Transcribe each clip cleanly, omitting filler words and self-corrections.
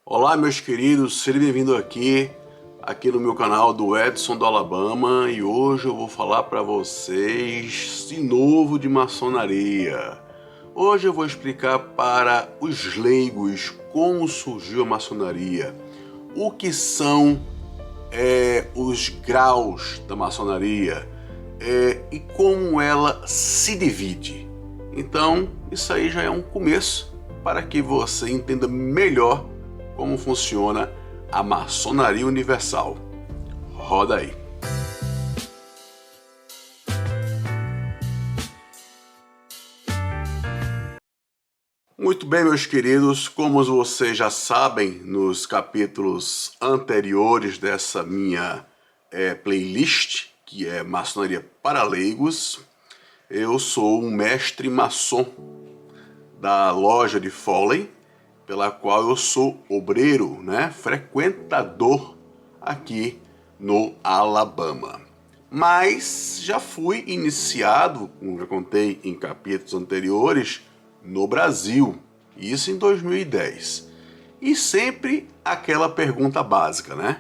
Olá, meus queridos, seja bem-vindo aqui no meu canal do Edson do Alabama, e hoje eu vou falar para vocês de novo de maçonaria. Hoje eu vou explicar para os leigos como surgiu a maçonaria, o que são os graus da maçonaria e como ela se divide. Então, isso aí já é um começo para que você entenda melhor como funciona a maçonaria universal. Roda aí. Muito bem, meus queridos, como vocês já sabem, nos capítulos anteriores dessa minha playlist, que é Maçonaria para Leigos, eu sou um mestre maçom da loja de Foley, pela qual eu sou obreiro, frequentador aqui no Alabama. Mas já fui iniciado, como já contei em capítulos anteriores, no Brasil, isso em 2010. E sempre aquela pergunta básica,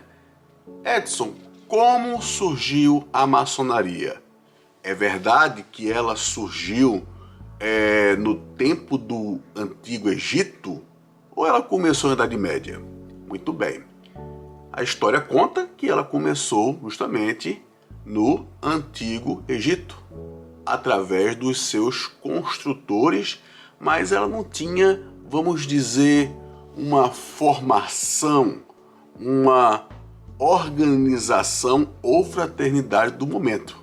Edson, como surgiu a maçonaria? É verdade que ela surgiu no tempo do Antigo Egito? Ou ela começou na Idade Média? Muito bem. A história conta que ela começou justamente no Antigo Egito, através dos seus construtores, mas ela não tinha, vamos dizer, uma formação, uma organização ou fraternidade do momento.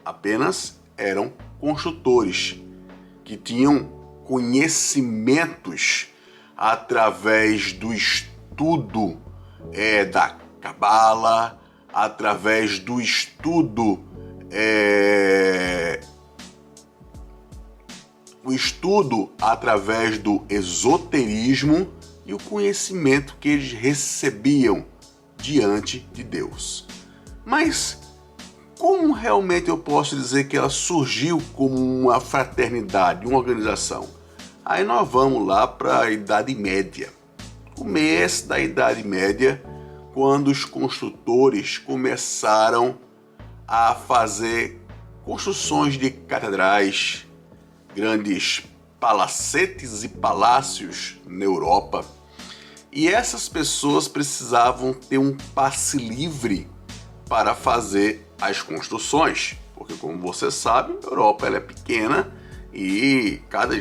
Apenas eram construtores que tinham conhecimentos através do estudo da Cabala, através do estudo através do esoterismo e o conhecimento que eles recebiam diante de Deus. Mas como realmente eu posso dizer que ela surgiu como uma fraternidade, uma organização? Aí nós vamos lá para a Idade Média, começo da Idade Média, quando os construtores começaram a fazer construções de catedrais, grandes palacetes e palácios na Europa. E essas pessoas precisavam ter um passe livre para fazer as construções, porque como você sabe, a Europa ela é pequena e cada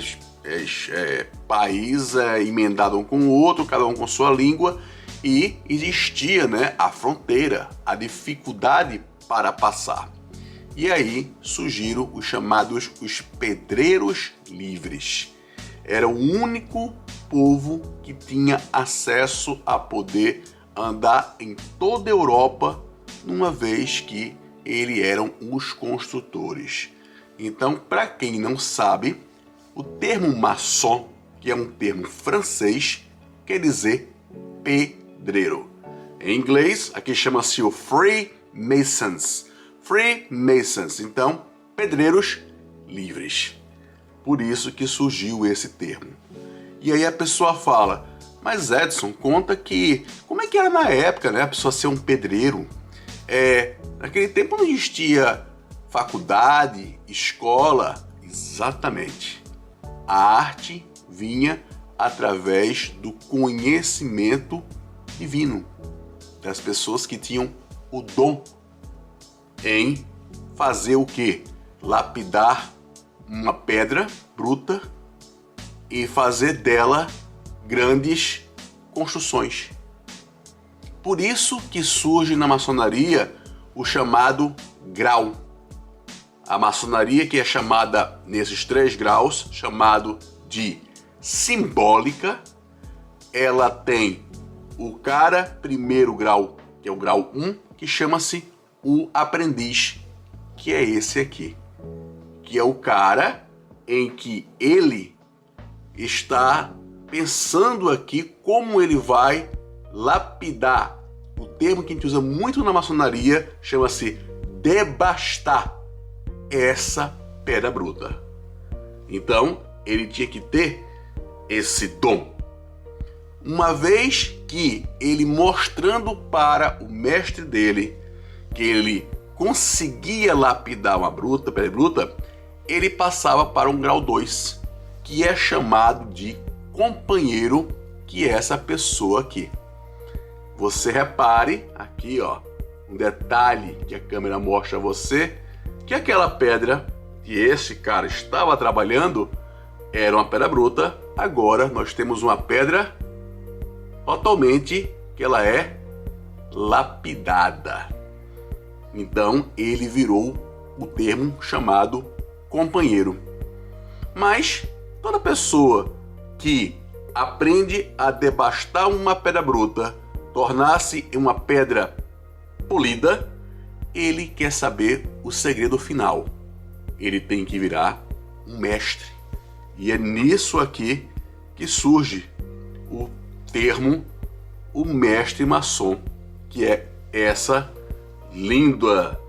país é emendado um com o outro, cada um com sua língua, e existia a fronteira, a dificuldade para passar. E aí surgiram os chamados os pedreiros livres. Era o único povo que tinha acesso a poder andar em toda a Europa, uma vez que eles eram os construtores. Então, para quem não sabe, o termo maçom, que é um termo francês, quer dizer pedreiro. Em inglês, aqui chama-se o Freemasons. Freemasons, então, pedreiros livres. Por isso que surgiu esse termo. E aí a pessoa fala, mas Edson, conta que como é que era na época, a pessoa ser um pedreiro? Naquele tempo não existia faculdade, escola. Exatamente. A arte vinha através do conhecimento divino, das pessoas que tinham o dom em fazer o quê? Lapidar uma pedra bruta e fazer dela grandes construções. Por isso que surge na maçonaria o chamado grau. A maçonaria, que é chamada nesses 3 graus, chamado de simbólica, ela tem o primeiro grau, que é o grau 1, que chama-se o aprendiz, que é esse aqui, que é o cara em que ele está pensando aqui como ele vai lapidar. O termo que a gente usa muito na maçonaria chama-se debastar essa pedra bruta. Então, ele tinha que ter esse dom. uma vez que ele, mostrando para o mestre dele que ele conseguia lapidar uma pedra bruta, ele passava para um grau 2, que é chamado de companheiro, que é essa pessoa aqui. Você repare aqui, ó, um detalhe que a câmera mostra a você, que aquela pedra que esse cara estava trabalhando era uma pedra bruta. Agora nós temos uma pedra totalmente que ela é lapidada. Então ele virou o termo chamado companheiro. Mas toda pessoa que aprende a debastar uma pedra bruta, tornar-se uma pedra polida, ele quer saber o segredo final. Ele tem que virar um mestre. E é nisso aqui que surge o termo o mestre maçom, que é essa linda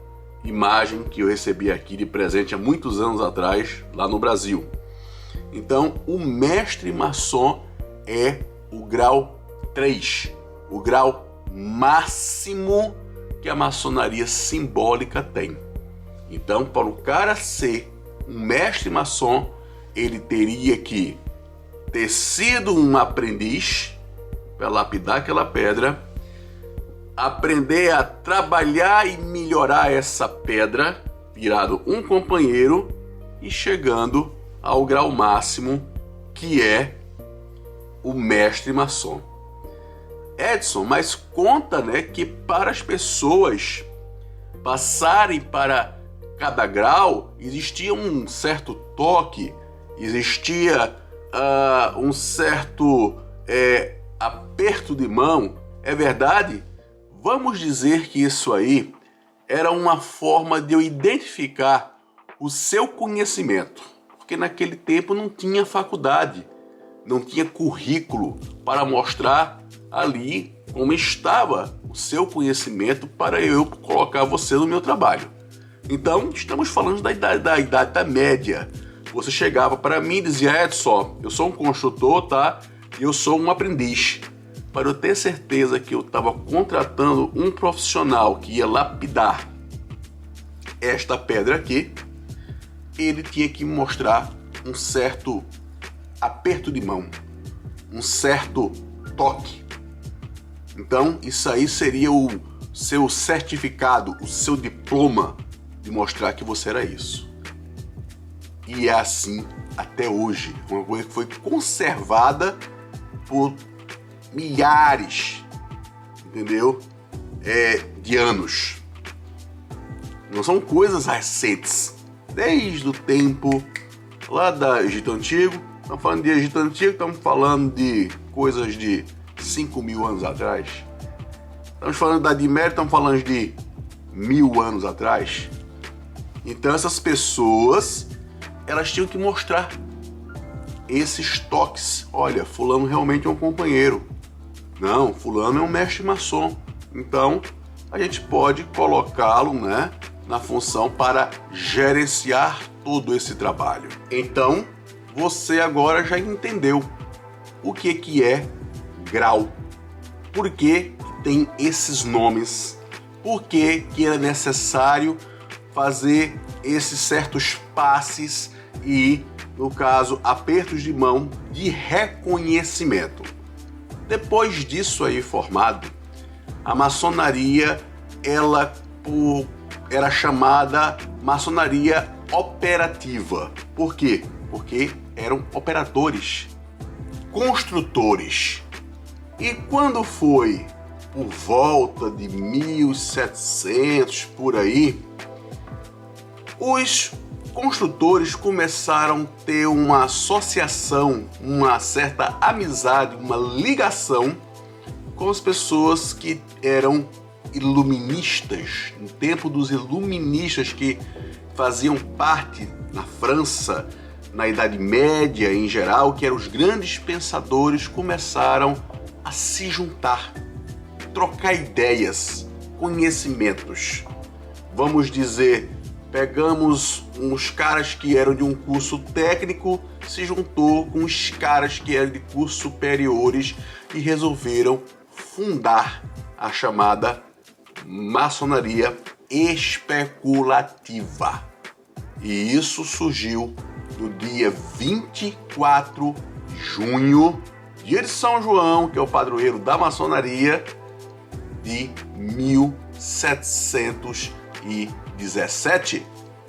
imagem que eu recebi aqui de presente há muitos anos atrás, lá no Brasil. Então, o mestre maçom é o grau 3, o grau máximo que a maçonaria simbólica tem. Então, para o cara ser um mestre maçom, ele teria que ter sido um aprendiz para lapidar aquela pedra, aprender a trabalhar e melhorar essa pedra, virado um companheiro e chegando ao grau máximo, que é o mestre maçom. Edson, mas conta, né, que para as pessoas passarem para cada grau existia um certo toque, existia um certo aperto de mão. É verdade? Vamos dizer que isso aí era uma forma de eu identificar o seu conhecimento, porque naquele tempo não tinha faculdade, não tinha currículo para mostrar ali como estava o seu conhecimento para eu colocar você no meu trabalho. Então, estamos falando da idade da média. Você chegava para mim e dizia: Edson, eu sou um construtor, tá? E eu sou um aprendiz. Para eu ter certeza que eu estava contratando um profissional que ia lapidar esta pedra aqui, ele tinha que mostrar um certo aperto de mão, um certo toque. Então, isso aí seria o seu certificado, o seu diploma de mostrar que você era isso. E é assim até hoje, uma coisa que foi conservada por milhares, entendeu? De anos. Não são coisas recentes. Desde o tempo lá do Egito Antigo, estamos falando de Egito Antigo, estamos falando de coisas de 5.000 anos atrás. Estamos falando da Idade Média, estamos falando de 1.000 anos atrás. Então essas pessoas, elas tinham que mostrar esses toques. Olha, fulano realmente é um companheiro. Não, fulano é um mestre maçom. Então a gente pode colocá-lo, né, na função para gerenciar todo esse trabalho. Então você agora já entendeu o que é grau. Por que tem esses nomes? Por que é necessário fazer esses certos passes e, no caso, apertos de mão de reconhecimento? Depois disso aí formado, a maçonaria era chamada maçonaria operativa. Por quê? Porque eram operadores, construtores. E quando foi por volta de 1700 por aí, os construtores começaram a ter uma associação, uma certa amizade, uma ligação com as pessoas que eram iluministas, no tempo dos iluministas, que faziam parte na França, na Idade Média em geral, que eram os grandes pensadores, começaram a se juntar, trocar ideias, conhecimentos. Vamos dizer, Pegamos uns caras que eram de um curso técnico, se juntou com os caras que eram de cursos superiores e resolveram fundar a chamada maçonaria especulativa. E isso surgiu no dia 24 de junho, dia de São João, que é o padroeiro da maçonaria, de 1717,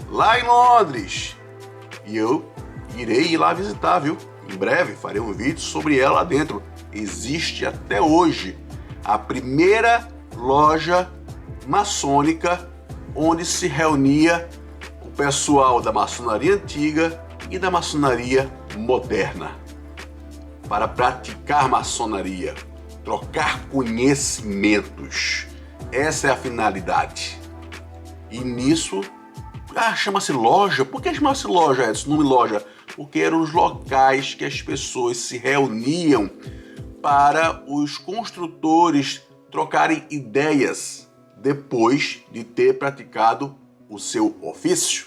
lá em Londres. E eu irei ir lá visitar, viu? Em breve farei um vídeo sobre ela lá dentro. Existe até hoje a primeira loja maçônica onde se reunia o pessoal da maçonaria antiga e da maçonaria moderna para praticar maçonaria, trocar conhecimentos. Essa é a finalidade. E nisso, chama-se loja. Por que chama-se loja, Edson? Nome loja? Porque eram os locais que as pessoas se reuniam para os construtores trocarem ideias depois de ter praticado o seu ofício.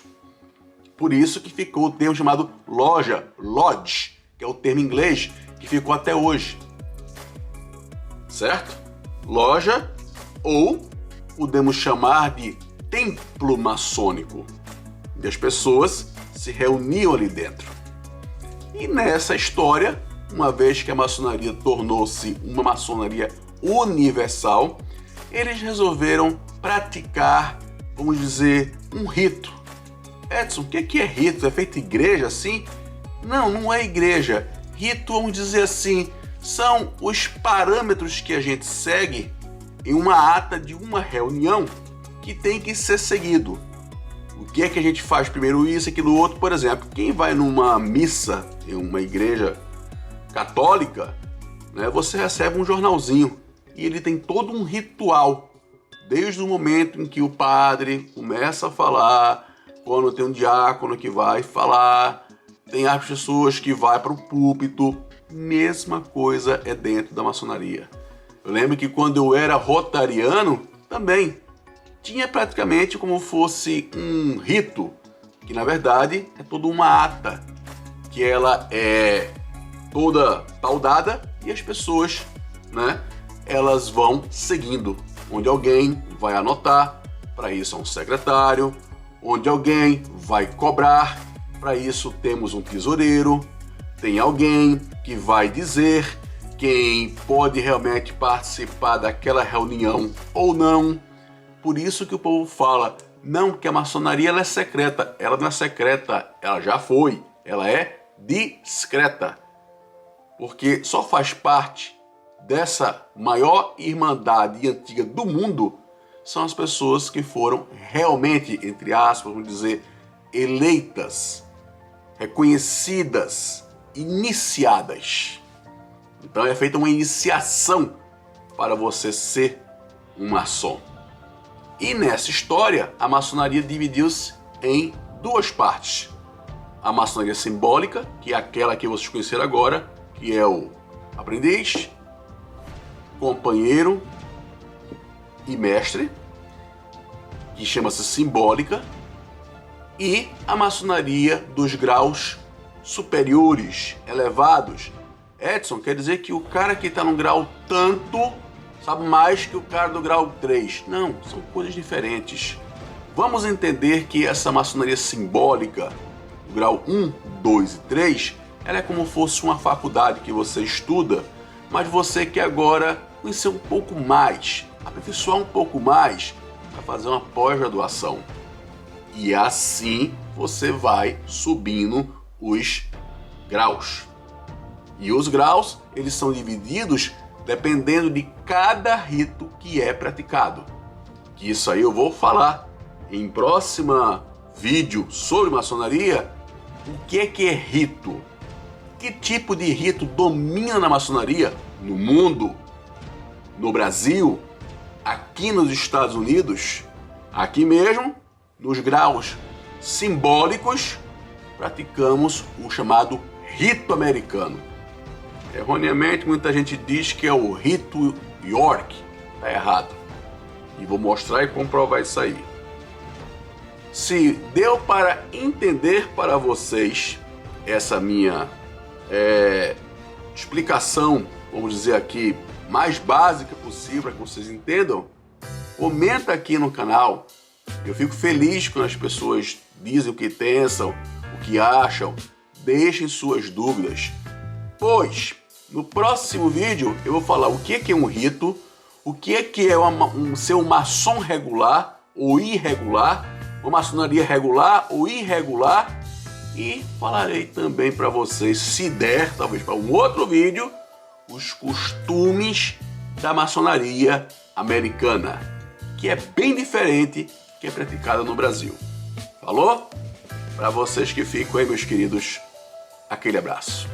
Por isso que ficou o termo chamado loja, lodge, que é o termo em inglês que ficou até hoje. Certo? Loja, ou podemos chamar de templo maçônico, onde as pessoas se reuniam ali dentro. E nessa história, uma vez que a maçonaria tornou-se uma maçonaria universal, eles resolveram praticar, vamos dizer, um rito. Edson, o que é rito? É feito igreja assim? Não, não é igreja. Rito, vamos dizer assim, são os parâmetros que a gente segue em uma ata de uma reunião que tem que ser seguido. O que é que a gente faz primeiro isso, aquilo outro? Por exemplo, quem vai numa missa em uma igreja católica, né, você recebe um jornalzinho e ele tem todo um ritual, desde o momento em que o padre começa a falar, quando tem um diácono que vai falar, tem as pessoas que vai para o púlpito. Mesma coisa é dentro da maçonaria. Eu lembro que quando eu era rotariano, também tinha praticamente como fosse um rito, que na verdade é toda uma ata, que ela é toda paudada e as pessoas, né, elas vão seguindo, onde alguém vai anotar, para isso é um secretário, onde alguém vai cobrar, para isso temos um tesoureiro, tem alguém que vai dizer quem pode realmente participar daquela reunião ou não. Por isso que o povo fala, não, que a maçonaria ela é secreta. Ela não é secreta, ela já foi. Ela é discreta. Porque só faz parte dessa maior irmandade antiga do mundo são as pessoas que foram realmente, entre aspas, vamos dizer, eleitas, reconhecidas, iniciadas. Então é feita uma iniciação para você ser um maçom. E nessa história, a maçonaria dividiu-se em duas partes. A maçonaria simbólica, que é aquela que vocês conheceram agora, que é o aprendiz, companheiro e mestre, que chama-se simbólica, e a maçonaria dos graus superiores, elevados. Edson, quer dizer que o cara que está no grau tanto sabe mais que o cara do grau 3. Não, são coisas diferentes. Vamos entender que essa maçonaria simbólica, do grau 1, 2 e 3, ela é como se fosse uma faculdade que você estuda, mas você quer agora conhecer um pouco mais, aperfeiçoar um pouco mais, para fazer uma pós-graduação. E assim você vai subindo os graus. E os graus, eles são divididos dependendo de cada rito que é praticado. Que isso aí eu vou falar em próximo vídeo sobre maçonaria. O que é rito? Que tipo de rito domina na maçonaria no mundo, no Brasil, aqui nos Estados Unidos, aqui mesmo, nos graus simbólicos, praticamos o chamado rito americano. Erroneamente, muita gente diz que é o rito York. Está errado. E vou mostrar e comprovar isso aí. se deu para entender para vocês essa minha explicação, vamos dizer aqui, mais básica possível, para que vocês entendam, comenta aqui no canal. Eu fico feliz quando as pessoas dizem o que pensam, o que acham, deixem suas dúvidas, pois no próximo vídeo eu vou falar o que é um rito, o que é ser um maçom regular ou irregular, uma maçonaria regular ou irregular, e falarei também para vocês, se der, talvez para um outro vídeo, os costumes da maçonaria americana, que é bem diferente que é praticada no Brasil. Falou? Para vocês que ficam aí, meus queridos, aquele abraço.